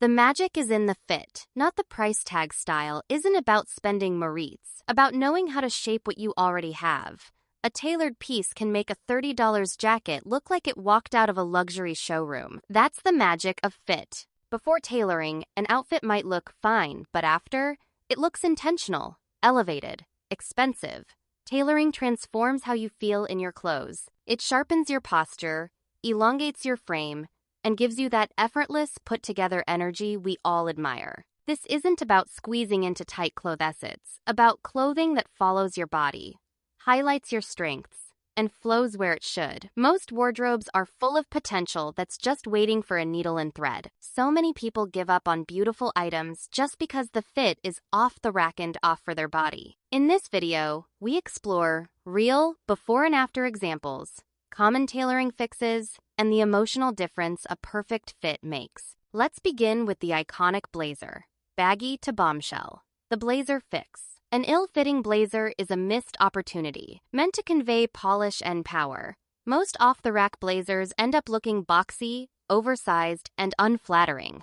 The magic is in the fit, not the price tag. Style isn't about spending it's about knowing how to shape what you already have. A tailored piece can make a $30 jacket look like it walked out of a luxury showroom. That's the magic of fit. Before tailoring, an outfit might look fine, but after, it looks intentional, elevated, expensive. Tailoring transforms how you feel in your clothes. It sharpens your posture, elongates your frame, and gives you that effortless, put-together energy we all admire. This isn't about squeezing into tight clothes, it's about clothing that follows your body, highlights your strengths, and flows where it should. Most wardrobes are full of potential that's just waiting for a needle and thread. So many people give up on beautiful items just because the fit is off the rack and off for their body. In this video, we explore real before and after examples, common tailoring fixes, and the emotional difference a perfect fit makes. Let's begin with the iconic blazer. Baggy to bombshell. The blazer fix. An ill-fitting blazer is a missed opportunity, meant to convey polish and power. Most off-the-rack blazers end up looking boxy, oversized, and unflattering.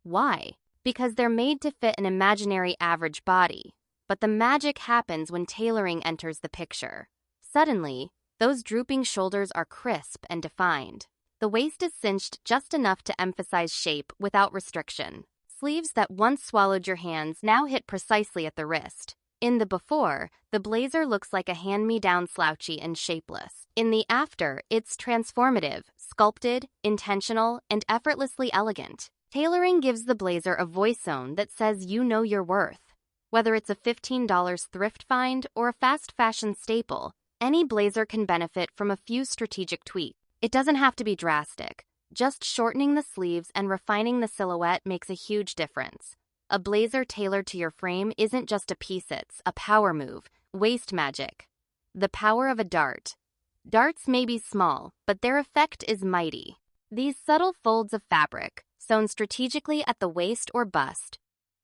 Why? Because they're made to fit an imaginary average body. But the magic happens when tailoring enters the picture. Suddenly, those drooping shoulders are crisp and defined. The waist is cinched just enough to emphasize shape without restriction. Sleeves that once swallowed your hands now hit precisely at the wrist. In the before, the blazer looks like a hand-me-down, slouchy and shapeless. In the after, it's transformative, sculpted, intentional, and effortlessly elegant. Tailoring gives the blazer a voice zone that says you know your worth. Whether it's a $15 thrift find or a fast fashion staple, any blazer can benefit from a few strategic tweaks. It doesn't have to be drastic. Just shortening the sleeves and refining the silhouette makes a huge difference. A blazer tailored to your frame isn't just a piece, it's a power move. Waist magic. The power of a dart. Darts may be small, but their effect is mighty. These subtle folds of fabric, sewn strategically at the waist or bust,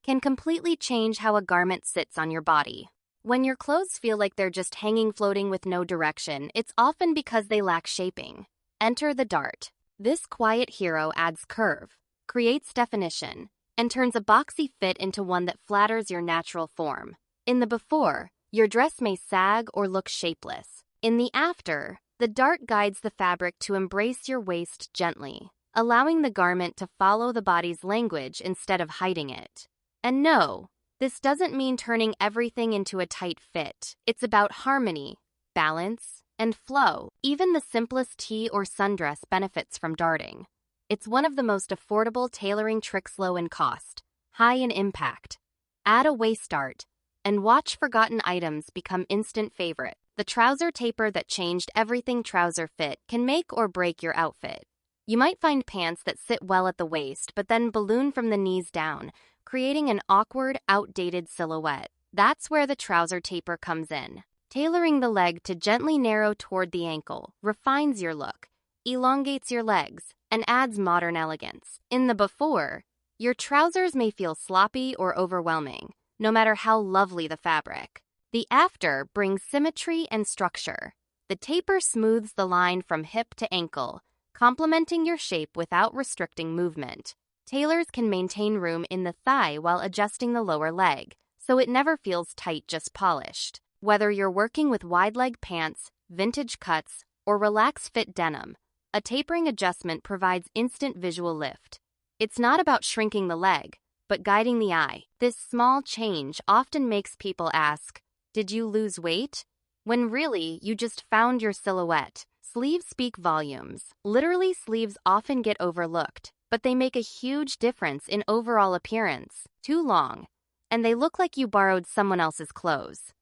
can completely change how a garment sits on your body. When your clothes feel like they're just hanging floating with no direction, it's often because they lack shaping. Enter the dart. This quiet hero adds curve, creates definition, and turns a boxy fit into one that flatters your natural form. In the before, your dress may sag or look shapeless. In the after, the dart guides the fabric to embrace your waist gently, allowing the garment to follow the body's language instead of hiding it. And no, this doesn't mean turning everything into a tight fit. It's about harmony, balance, and flow. Even the simplest tee or sundress benefits from darting. It's one of the most affordable tailoring tricks, low in cost, high in impact. Add a waist dart, and watch forgotten items become instant favorite. The trouser taper that changed everything. Trouser fit can make or break your outfit. You might find pants that sit well at the waist but then balloon from the knees down, creating an awkward, outdated silhouette. That's where the trouser taper comes in. Tailoring the leg to gently narrow toward the ankle refines your look, elongates your legs, and adds modern elegance. In the before, your trousers may feel sloppy or overwhelming, no matter how lovely the fabric. The after brings symmetry and structure. The taper smooths the line from hip to ankle, complementing your shape without restricting movement. Tailors can maintain room in the thigh while adjusting the lower leg, so it never feels tight, just polished. Whether you're working with wide-leg pants, vintage cuts, or relaxed-fit denim, a tapering adjustment provides instant visual lift. It's not about shrinking the leg, but guiding the eye. This small change often makes people ask, "Did you lose weight?" when really you just found your silhouette. Sleeves speak volumes. Literally, sleeves often get overlooked, but they make a huge difference in overall appearance. Too long, and they look like you borrowed someone else's clothes.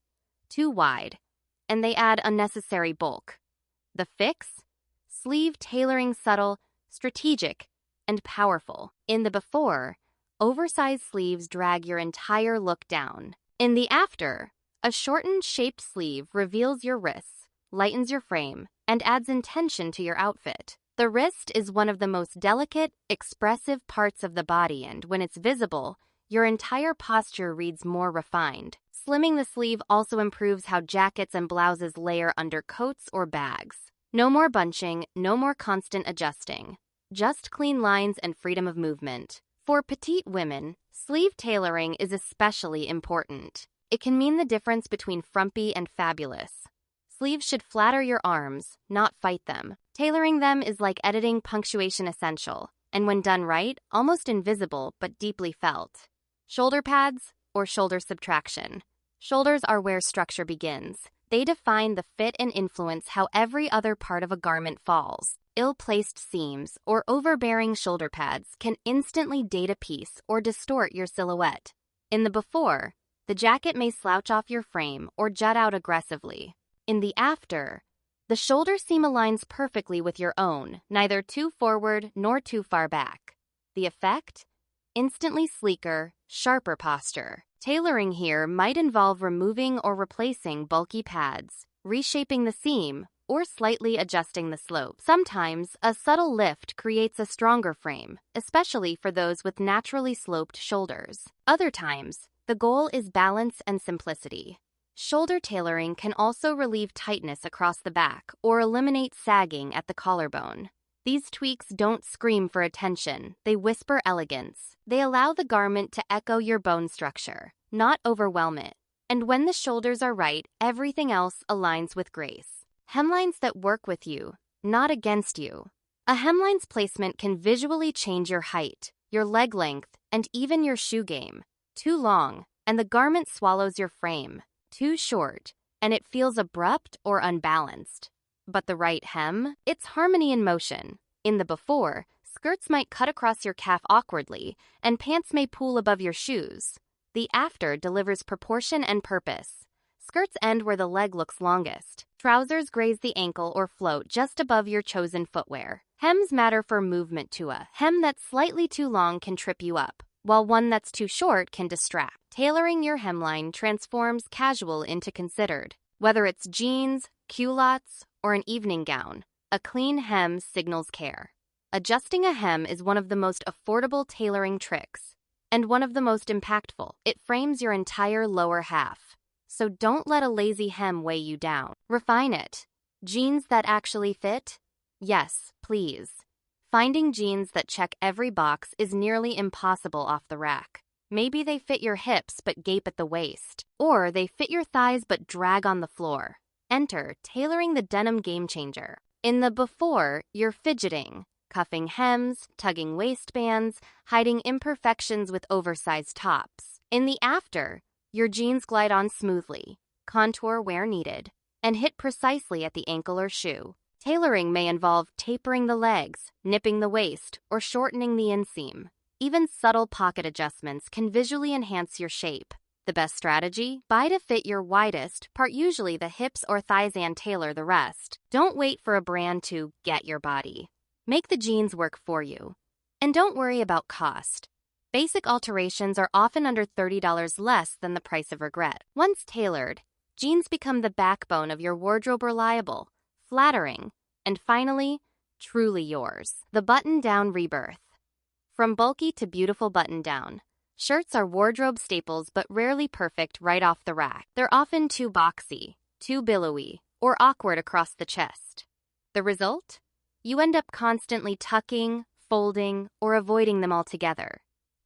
Too wide, and they add unnecessary bulk. The fix? Sleeve tailoring subtle, strategic, and powerful. In the before, oversized sleeves drag your entire look down. In the after, a shortened shaped sleeve reveals your wrists, lightens your frame, and adds intention to your outfit. The wrist is one of the most delicate, expressive parts of the body, and when it's visible, your entire posture reads more refined. Slimming the sleeve also improves how jackets and blouses layer under coats or bags. No more bunching, no more constant adjusting. Just clean lines and freedom of movement. For petite women, sleeve tailoring is especially important. It can mean the difference between frumpy and fabulous. Sleeves should flatter your arms, not fight them. Tailoring them is like editing punctuation essential, and when done right, almost invisible but deeply felt. Shoulder pads or shoulder subtraction. Shoulders are where structure begins. They define the fit and influence how every other part of a garment falls. Ill-placed seams or overbearing shoulder pads can instantly date a piece or distort your silhouette. In the before, the jacket may slouch off your frame or jut out aggressively. In the after, the shoulder seam aligns perfectly with your own, neither too forward nor too far back. The effect? Instantly sleeker, sharper posture. Tailoring here might involve removing or replacing bulky pads, reshaping the seam, or slightly adjusting the slope. Sometimes, a subtle lift creates a stronger frame, especially for those with naturally sloped shoulders. Other times, the goal is balance and simplicity. Shoulder tailoring can also relieve tightness across the back or eliminate sagging at the collarbone. These tweaks don't scream for attention, they whisper elegance. They allow the garment to echo your bone structure, not overwhelm it. And when the shoulders are right, everything else aligns with grace. Hemlines that work with you, not against you. A hemline's placement can visually change your height, your leg length, and even your shoe game. Too long, and the garment swallows your frame. Too short, and it feels abrupt or unbalanced. But the right hem? It's harmony in motion. In the before, skirts might cut across your calf awkwardly, and pants may pool above your shoes. The after delivers proportion and purpose. Skirts end where the leg looks longest. Trousers graze the ankle or float just above your chosen footwear. Hems matter for movement too. A hem that's slightly too long can trip you up, while one that's too short can distract. Tailoring your hemline transforms casual into considered. Whether it's jeans, culottes, or an evening gown, a clean hem signals care. Adjusting a hem is one of the most affordable tailoring tricks, and one of the most impactful. It frames your entire lower half. So don't let a lazy hem weigh you down. Refine it. Jeans that actually fit? Yes, please. Finding jeans that check every box is nearly impossible off the rack. Maybe they fit your hips but gape at the waist, or they fit your thighs but drag on the floor. Enter tailoring the denim game changer. In the before, you're fidgeting, cuffing hems, tugging waistbands, hiding imperfections with oversized tops. In the after, your jeans glide on smoothly, contour where needed, and hit precisely at the ankle or shoe. Tailoring may involve tapering the legs, nipping the waist, or shortening the inseam. Even subtle pocket adjustments can visually enhance your shape. The best strategy? Buy to fit your widest part, usually the hips or thighs, and tailor the rest. Don't wait for a brand to get your body. Make the jeans work for you. And don't worry about cost. Basic alterations are often under $30 less than the price of regret. Once tailored, jeans become the backbone of your wardrobe, reliable, flattering, and finally, truly yours. The button-down rebirth. From bulky to beautiful button-down, shirts are wardrobe staples but rarely perfect right off the rack. They're often too boxy, too billowy, or awkward across the chest. The result? You end up constantly tucking, folding, or avoiding them altogether.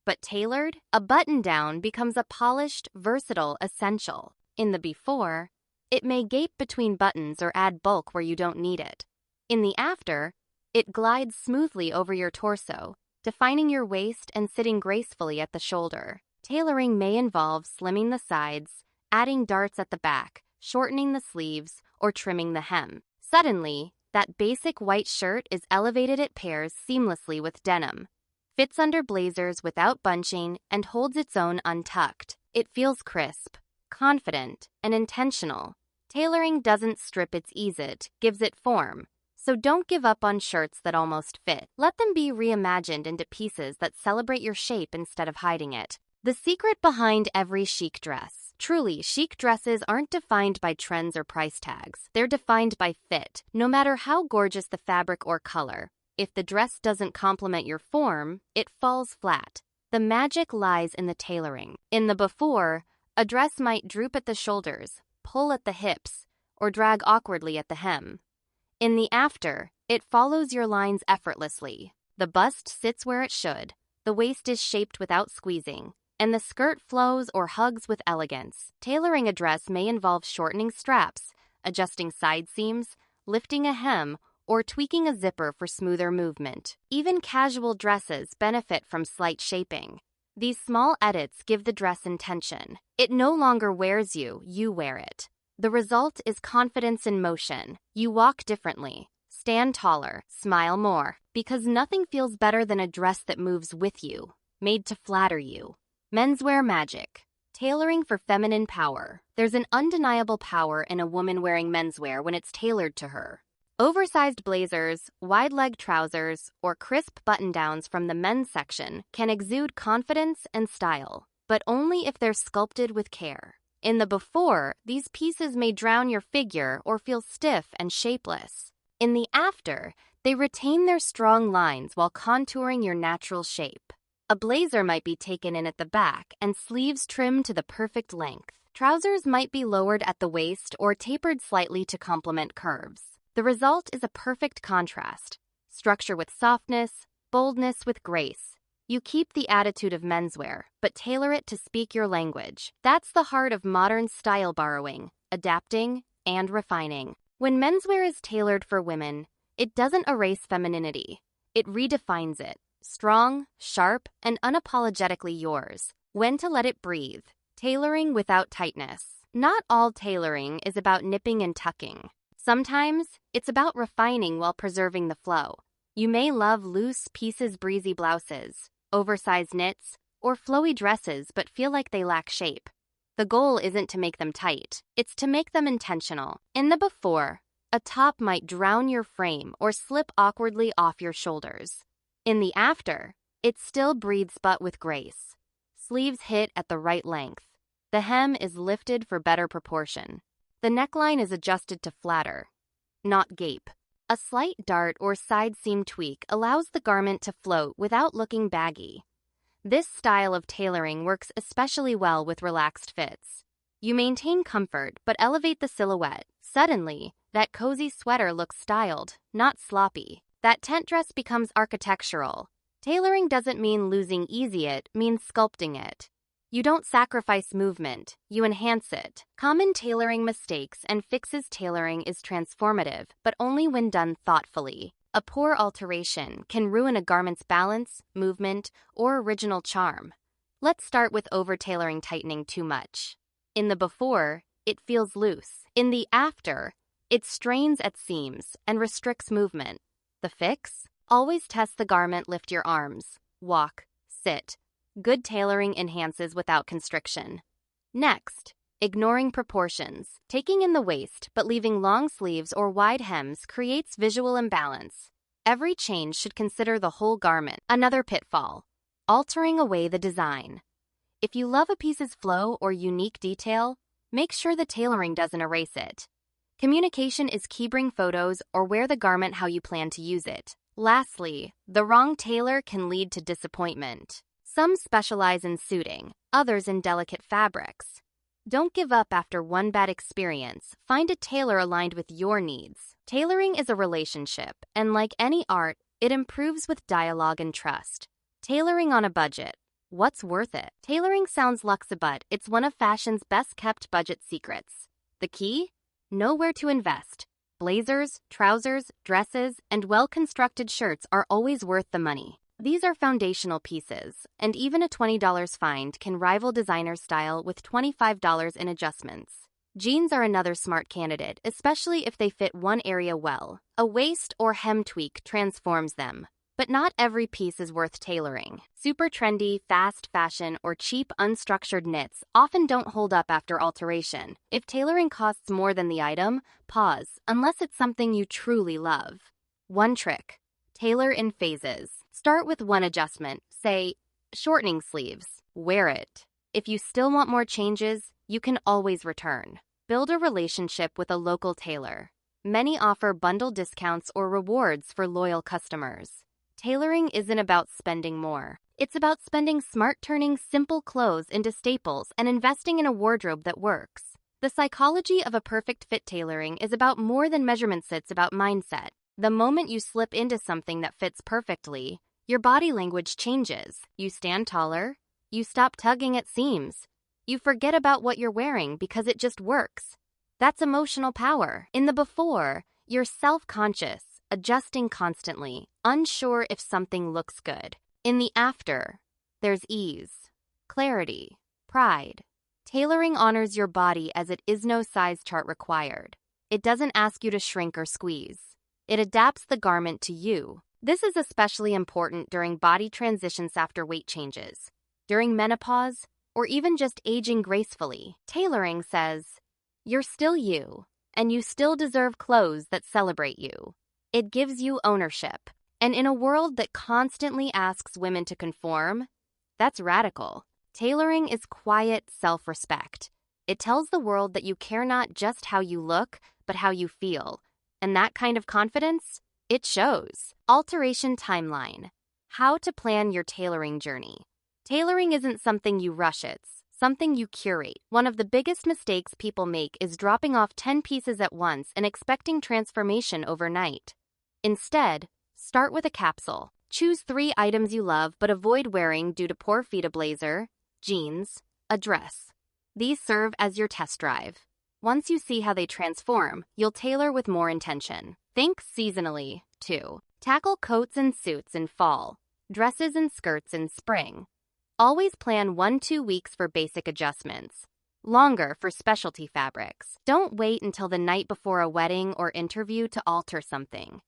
But tailored, a button-down becomes a polished, versatile essential. In the before, it may gape between buttons or add bulk where you don't need it. In the after, it glides smoothly over your torso, defining your waist and sitting gracefully at the shoulder. Tailoring may involve slimming the sides, adding darts at the back, shortening the sleeves, or trimming the hem. Suddenly, that basic white shirt is elevated. It pairs seamlessly with denim, fits under blazers without bunching, and holds its own untucked. It feels crisp, confident, and intentional. Tailoring doesn't strip, it eases it, gives it form. So don't give up on shirts that almost fit. Let them be reimagined into pieces that celebrate your shape instead of hiding it. The secret behind every chic dress. Truly, chic dresses aren't defined by trends or price tags. They're defined by fit. No matter how gorgeous the fabric or color, if the dress doesn't complement your form, it falls flat. The magic lies in the tailoring. In the before, a dress might droop at the shoulders, pull at the hips, or drag awkwardly at the hem. In the after, it follows your lines effortlessly. The bust sits where it should, the waist is shaped without squeezing, and the skirt flows or hugs with elegance. Tailoring a dress may involve shortening straps, adjusting side seams, lifting a hem, or tweaking a zipper for smoother movement. Even casual dresses benefit from slight shaping. These small edits give the dress intention. It no longer wears you, you wear it. The result is confidence in motion. You walk differently, stand taller, smile more, because nothing feels better than a dress that moves with you, made to flatter you. Menswear magic. Tailoring for feminine power. There's an undeniable power in a woman wearing menswear when it's tailored to her. Oversized blazers, wide-leg trousers, or crisp button-downs from the men's section can exude confidence and style, but only if they're sculpted with care. In the before, these pieces may drown your figure or feel stiff and shapeless. In the after, they retain their strong lines while contouring your natural shape. A blazer might be taken in at the back and sleeves trimmed to the perfect length. Trousers might be lowered at the waist or tapered slightly to complement curves. The result is a perfect contrast. Structure with softness, boldness with grace. You keep the attitude of menswear, but tailor it to speak your language. That's the heart of modern style borrowing, adapting, and refining. When menswear is tailored for women, it doesn't erase femininity. It redefines it. Strong, sharp, and unapologetically yours. When to let it breathe. Tailoring without tightness. Not all tailoring is about nipping and tucking. Sometimes, it's about refining while preserving the flow. You may love loose pieces, breezy blouses, oversized knits, or flowy dresses but feel like they lack shape. The goal isn't to make them tight, it's to make them intentional. In the before, a top might drown your frame or slip awkwardly off your shoulders. In the after, it still breathes but with grace. Sleeves hit at the right length. The hem is lifted for better proportion. The neckline is adjusted to flatter, not gape. A slight dart or side seam tweak allows the garment to float without looking baggy. This style of tailoring works especially well with relaxed fits. You maintain comfort but elevate the silhouette. Suddenly, that cozy sweater looks styled, not sloppy. That tent dress becomes architectural. Tailoring doesn't mean losing easy, it means sculpting it. You don't sacrifice movement, you enhance it. Common tailoring mistakes and fixes. Tailoring is transformative, but only when done thoughtfully. A poor alteration can ruin a garment's balance, movement, or original charm. Let's start with over-tailoring. Tightening too much. In the before, it feels loose. In the after, it strains at seams and restricts movement. The fix? Always test the garment. Lift your arms. Walk. Sit. Good tailoring enhances without constriction. Next, ignoring proportions. Taking in the waist but leaving long sleeves or wide hems creates visual imbalance. Every change should consider the whole garment. Another pitfall, altering away the design. If you love a piece's flow or unique detail, make sure the tailoring doesn't erase it. Communication is key. Bring photos or wear the garment how you plan to use it. Lastly, the wrong tailor can lead to disappointment. Some specialize in suiting, others in delicate fabrics. Don't give up after one bad experience. Find a tailor aligned with your needs. Tailoring is a relationship, and like any art, it improves with dialogue and trust. Tailoring on a budget. What's worth it? Tailoring sounds luxe, but it's one of fashion's best-kept budget secrets. The key? Know where to invest. Blazers, trousers, dresses, and well-constructed shirts are always worth the money. These are foundational pieces, and even a $20 find can rival designer style with $25 in adjustments. Jeans are another smart candidate, especially if they fit one area well. A waist or hem tweak transforms them. But not every piece is worth tailoring. Super trendy, fast fashion, or cheap, unstructured knits often don't hold up after alteration. If tailoring costs more than the item, pause, unless it's something you truly love. One trick. Tailor in phases. Start with one adjustment, say, shortening sleeves. Wear it. If you still want more changes, you can always return. Build a relationship with a local tailor. Many offer bundle discounts or rewards for loyal customers. Tailoring isn't about spending more. It's about spending smart, turning simple clothes into staples and investing in a wardrobe that works. The psychology of a perfect fit. Tailoring is about more than measurements, it's about mindset. The moment you slip into something that fits perfectly, Your body language changes. You stand taller. You stop tugging at seams. You forget about what you're wearing because it just works. That's emotional power. In the before, you're self-conscious, adjusting constantly, unsure if something looks good. In the after, there's ease, clarity, pride. Tailoring honors your body as it is no size chart required. It doesn't ask you to shrink or squeeze. It adapts the garment to you. This is especially important during body transitions after weight changes, during menopause, or even just aging gracefully. Tailoring says, you're still you, and you still deserve clothes that celebrate you. It gives you ownership. And in a world that constantly asks women to conform, that's radical. Tailoring is quiet self-respect. It tells the world that you care not just how you look, but how you feel. And that kind of confidence, it shows. Alteration timeline. How to plan your tailoring journey. Tailoring isn't something you rush, it's something you curate. One of the biggest mistakes people make is dropping off 10 pieces at once and expecting transformation overnight. Instead, start with a capsule. Choose 3 items you love but avoid wearing due to poor fit: a blazer, jeans, a dress. These serve as your test drive. Once you see how they transform, you'll tailor with more intention. Think seasonally, too. Tackle coats and suits in fall, dresses and skirts in spring. Always plan 1-2 weeks for basic adjustments, longer for specialty fabrics. Don't wait until the night before a wedding or interview to alter something.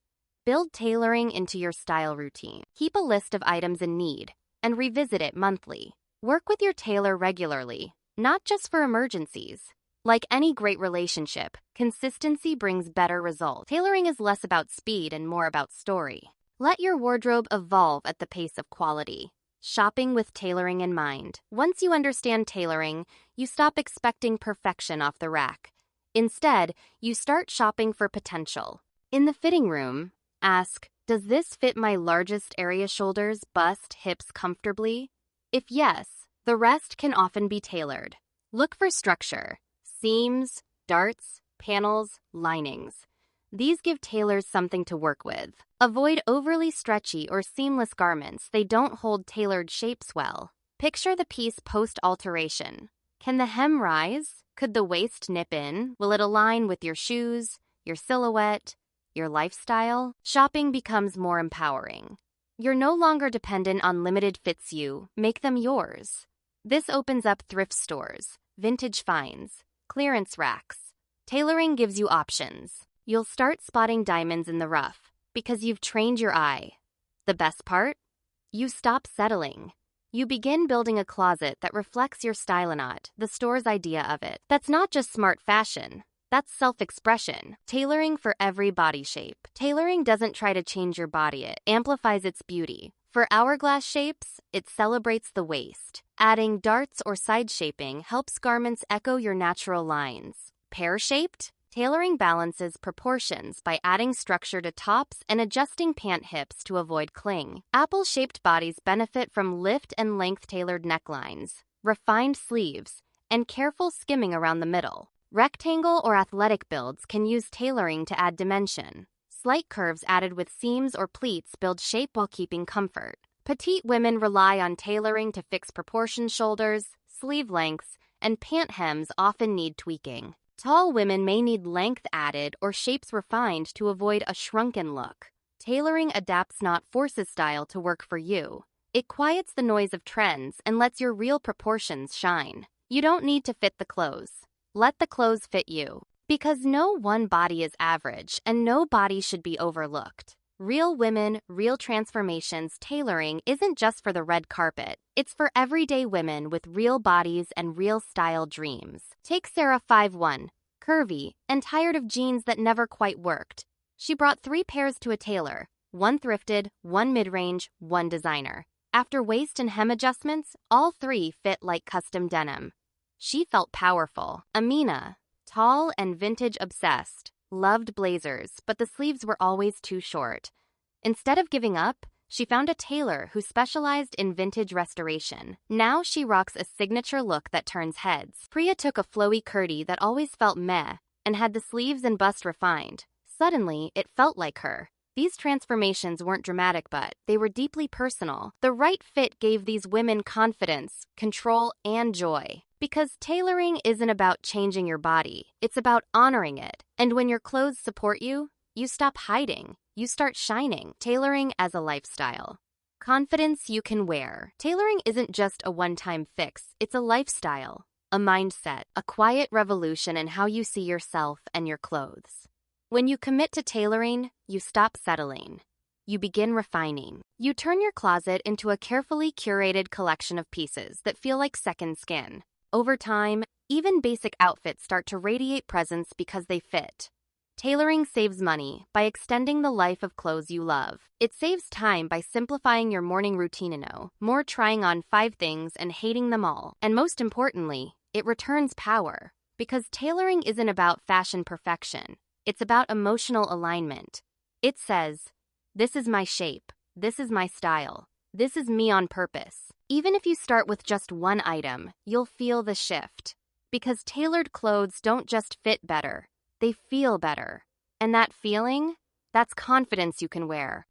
Build tailoring into your style routine. Keep a list of items in need and revisit it monthly. Work with your tailor regularly, not just for emergencies. Like any great relationship, consistency brings better results. Tailoring is less about speed and more about story. Let your wardrobe evolve at the pace of quality. Shopping with tailoring in mind. Once you understand tailoring, you stop expecting perfection off the rack. Instead, you start shopping for potential. In the fitting room, ask, does this fit my largest area: shoulders, bust, hips comfortably? If yes, the rest can often be tailored. Look for structure. Seams, darts, panels, linings. These give tailors something to work with. Avoid overly stretchy or seamless garments. They don't hold tailored shapes well. Picture the piece post-alteration. Can the hem rise? Could the waist nip in? Will it align with your shoes, your silhouette, your lifestyle? Shopping becomes more empowering. You're no longer dependent on limited fits. You make them yours. This opens up thrift stores, vintage finds, clearance racks. Tailoring gives you options. You'll start spotting diamonds in the rough because you've trained your eye. The best part? You stop settling. You begin building a closet that reflects your style, not the store's idea of it. That's not just smart fashion. That's self-expression. Tailoring for every body shape. Tailoring doesn't try to change your body. It amplifies its beauty. For hourglass shapes, it celebrates the waist. Adding darts or side shaping helps garments echo your natural lines. Pear-shaped? Tailoring balances proportions by adding structure to tops and adjusting pant hips to avoid cling. Apple-shaped bodies benefit from lift and length-tailored necklines, refined sleeves, and careful skimming around the middle. Rectangle or athletic builds can use tailoring to add dimension. Slight curves added with seams or pleats build shape while keeping comfort. Petite women rely on tailoring to fix proportion. Shoulders, sleeve lengths, and pant hems often need tweaking. Tall women may need length added or shapes refined to avoid a shrunken look. Tailoring adapts, not forces, style to work for you. It quiets the noise of trends and lets your real proportions shine. You don't need to fit the clothes. Let the clothes fit you. Because no one body is average and no body should be overlooked. Real women, real transformations. Tailoring isn't just for the red carpet. It's for everyday women with real bodies and real style dreams. Take Sarah, 5'1", curvy, and tired of jeans that never quite worked. She brought 3 pairs to a tailor, 1 thrifted, 1 mid-range, 1 designer. After waist and hem adjustments, all 3 fit like custom denim. She felt powerful. Amina, tall and vintage obsessed, loved blazers, but the sleeves were always too short. Instead of giving up, she found a tailor who specialized in vintage restoration. Now she rocks a signature look that turns heads. Priya took a flowy curdy that always felt meh and had the sleeves and bust refined. Suddenly, it felt like her. These transformations weren't dramatic, but they were deeply personal. The right fit gave these women confidence, control, and joy. Because tailoring isn't about changing your body, it's about honoring it. And when your clothes support you, you stop hiding. You start shining. Tailoring as a lifestyle. Confidence you can wear. Tailoring isn't just a one-time fix, it's a lifestyle, a mindset, a quiet revolution in how you see yourself and your clothes. When you commit to tailoring, you stop settling. You begin refining. You turn your closet into a carefully curated collection of pieces that feel like second skin. Over time, even basic outfits start to radiate presence because they fit. Tailoring saves money by extending the life of clothes you love. It saves time by simplifying your morning routine, more trying on 5 things and hating them all. And most importantly, it returns power. Because tailoring isn't about fashion perfection. It's about emotional alignment. It says, this is my shape. This is my style. This is me on purpose. Even if you start with just one item, you'll feel the shift. Because tailored clothes don't just fit better. They feel better. And that feeling, that's confidence you can wear.